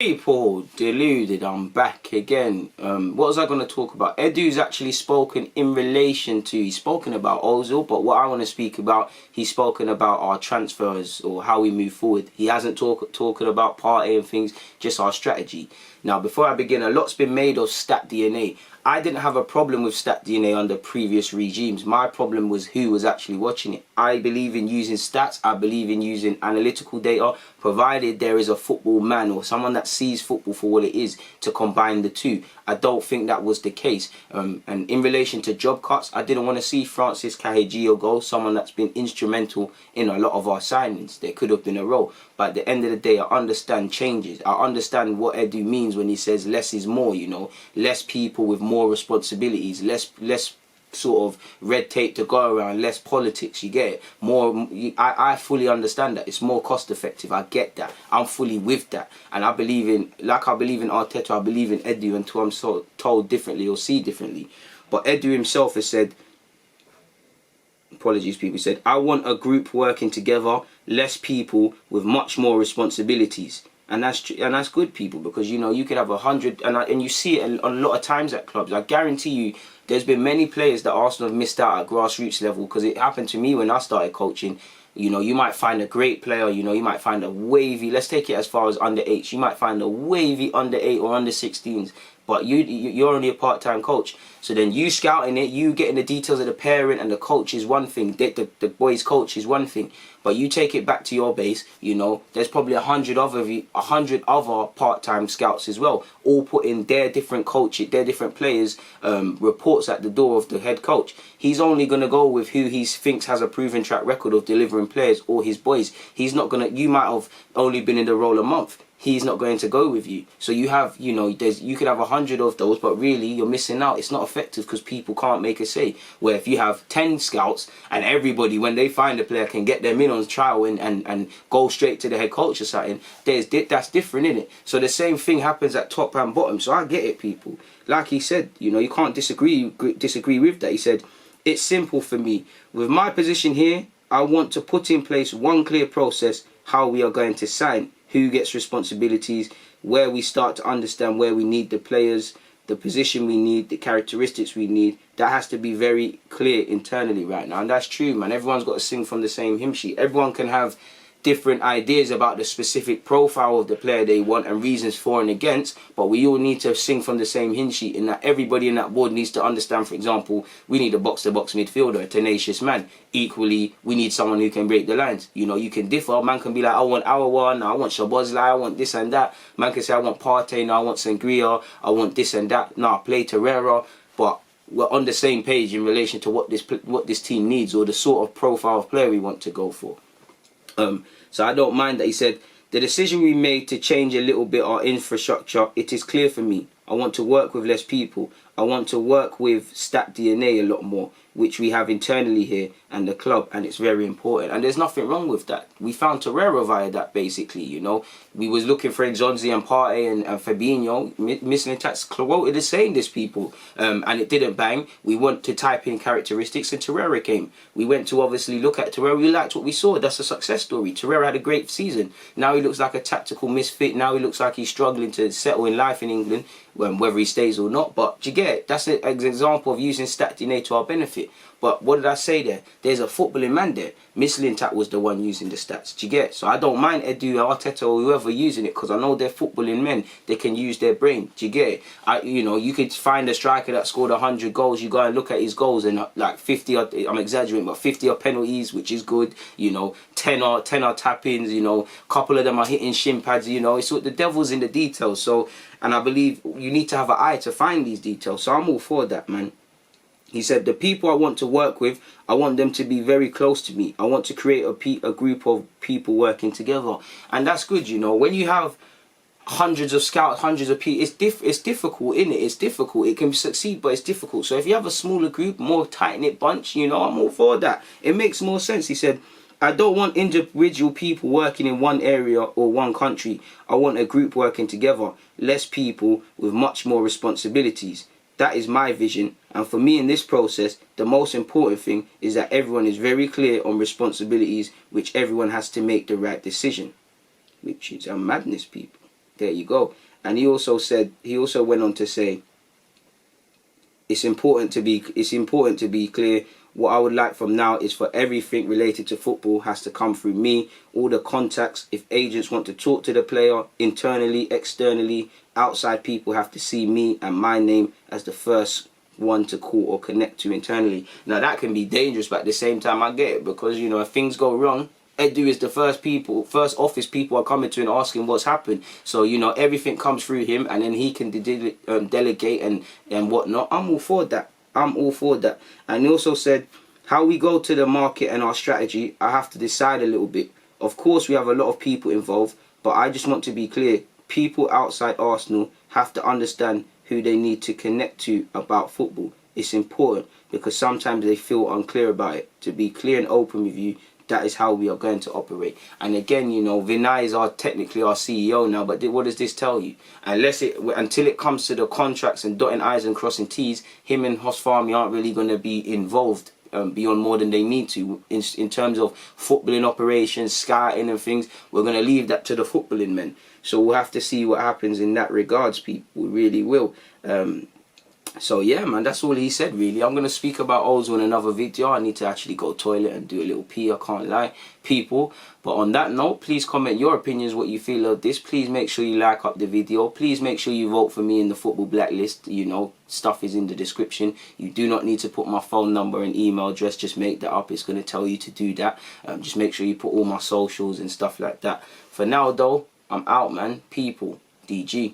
People, Deluded, I'm back again. What was I going to talk about? Edu's actually spoken in relation to, he's spoken about Ozil, but what I want to speak about, he's spoken about our transfers or how we move forward. He hasn't talking about Partey and things, just our strategy. Now, before I begin, a lot's been made of StatDNA. I didn't have a problem with StatDNA under previous regimes. My problem was who was actually watching it. I believe in using stats. I believe in using analytical data, provided there is a football man or someone that sees football for what it is to combine the two. I don't think that was the case. And in relation to job cuts, I didn't want to see Francis Cahegio go, someone that's been instrumental in a lot of our signings. There could have been a role. But at the end of the day, I understand changes. I understand what Edu means when he says less is more, you know. Less people with more responsibilities, less sort of red tape to go around, less politics, you get it. More, I fully understand that. It's more cost effective. I get that. I'm fully with that. And I believe in, like I believe in Arteta, I believe in Edu until I'm so told differently or see differently. But Edu himself has said, apologies people, said, I want a group working together, less people with much more responsibilities. And that's good, people, because you know you could have 100, and you see it a lot of times at clubs. I guarantee you, there's been many players that Arsenal have missed out at grassroots level, because it happened to me when I started coaching. You know, you might find a great player, you know, you might find a wavy, let's take it as far as under 8s, you might find a wavy under 8 or under 16s, but you're only a part-time coach. So then you scouting it, you getting the details of the parent and the coach is one thing, the boy's coach is one thing, but you take it back to your base, you know, there's probably 100 other part-time scouts as well, all putting their different coaches, their different players, reports at the door of the head coach. He's only going to go with who he thinks has a proven track record of delivering players or his boys. He's not going to, you might have only been in the role a month. He's not going to go with you. So you have, you know, you could have 100 of those, but really you're missing out. It's not effective because people can't make a say. Where if you have 10 scouts and everybody, when they find a player, can get them in on trial and go straight to the head coach or something, that's different, isn't it? So the same thing happens at top and bottom. So I get it, people. Like he said, you know, you can't disagree with that. He said, it's simple for me. With my position here, I want to put in place one clear process how we are going to sign, who gets responsibilities, where we start to understand where we need the players, the position we need, the characteristics we need. That has to be very clear internally right now. And that's true, man. Everyone's got to sing from the same hymn sheet. Everyone can have different ideas about the specific profile of the player they want and reasons for and against, but we all need to sing from the same hymn sheet, and that everybody in that board needs to understand. For example, we need a box-to-box midfielder, a tenacious man. Equally, we need someone who can break the lines. You know, you can differ. Man can be like, I want Aouar, I want Shabozlai, I want this and that. Man can say, I want Partey, no, I want Sangria, I want this and that. No, I play Torreira. But we're on the same page in relation to what this team needs or the sort of profile of player we want to go for. So I don't mind that. He said, the decision we made to change a little bit our infrastructure, it is clear for me. I want to work with less people. I want to work with StatDNA a lot more, which we have internally here and the club, and it's very important. And there's nothing wrong with that. We found Torreira via that, basically, you know. We was looking for Exonzi and Partey and Fabinho. Mislintat's quoted as saying this, people, and it didn't bang. We want to type in characteristics, and Torreira came. We went to obviously look at Torreira. We liked what we saw. That's a success story. Torreira had a great season. Now he looks like a tactical misfit. Now he looks like he's struggling to settle in life in England, whether he stays or not. But do you get it? That's an example of using StatDNA to our benefit. But what did I say there? There's a footballing man there. Mislintat was the one using the stats. Do you get it? So I don't mind Edu, Arteta or whoever using it, because I know they're footballing men. They can use their brain. Do you get it? You know, you could find a striker that scored 100 goals. You go and look at his goals, and like 50 are, I'm exaggerating, but 50 are penalties, which is good. You know, 10 are tap-ins. You know, a couple of them are hitting shin pads. You know, it's what the devil's in the details. So, and I believe you need to have an eye to find these details. So I'm all for that, man. He said, the people I want to work with, I want them to be very close to me. I want to create a group of people working together. And that's good, you know. When you have hundreds of scouts, hundreds of people, it's difficult, isn't it? It's difficult. It can succeed, but it's difficult. So if you have a smaller group, more tight-knit bunch, you know, I'm all for that. It makes more sense. He said, I don't want individual people working in one area or one country. I want a group working together. Less people with much more responsibilities. That is my vision, and for me in this process, the most important thing is that everyone is very clear on responsibilities, which everyone has to make the right decision. Which is a madness, people. There you go. And he also went on to say, it's important to be clear. What I would like from now is for everything related to football has to come through me. All the contacts, if agents want to talk to the player internally, externally, outside people have to see me and my name as the first one to call or connect to internally. Now that can be dangerous, but at the same time I get it, because you know, if things go wrong, EDU is the first office people are coming to and asking what's happened. So you know, everything comes through him, and then he can delegate and whatnot. I'm all for that. I'm all for that. And he also said, how we go to the market and our strategy, I have to decide a little bit. Of course, we have a lot of people involved, but I just want to be clear. People outside Arsenal have to understand who they need to connect to about football. It's important because sometimes they feel unclear about it. To be clear and open with you, that is how we are going to operate. And again, you know, Vinay is technically our CEO now, but what does this tell you? Until it comes to the contracts and dotting I's and crossing T's, him and Hosfami aren't really going to be involved beyond more than they need to in terms of footballing operations, scouting and things. We're going to leave that to the footballing men. So we'll have to see what happens in that regards, people. We really will. So yeah, man, that's all he said really. I'm going to speak about Ozil in another video. I need to actually go toilet and do a little pee, I can't lie, people. But on that note, please comment your opinions, what you feel of this. Please make sure you like up the video. Please make sure you vote for me in the football blacklist. You know, stuff is in the description. You do not need to put my phone number and email address. Just make that up. It's going to tell you to do that. Just make sure you put all my socials and stuff like that. For now though, I'm out, man. People, DG.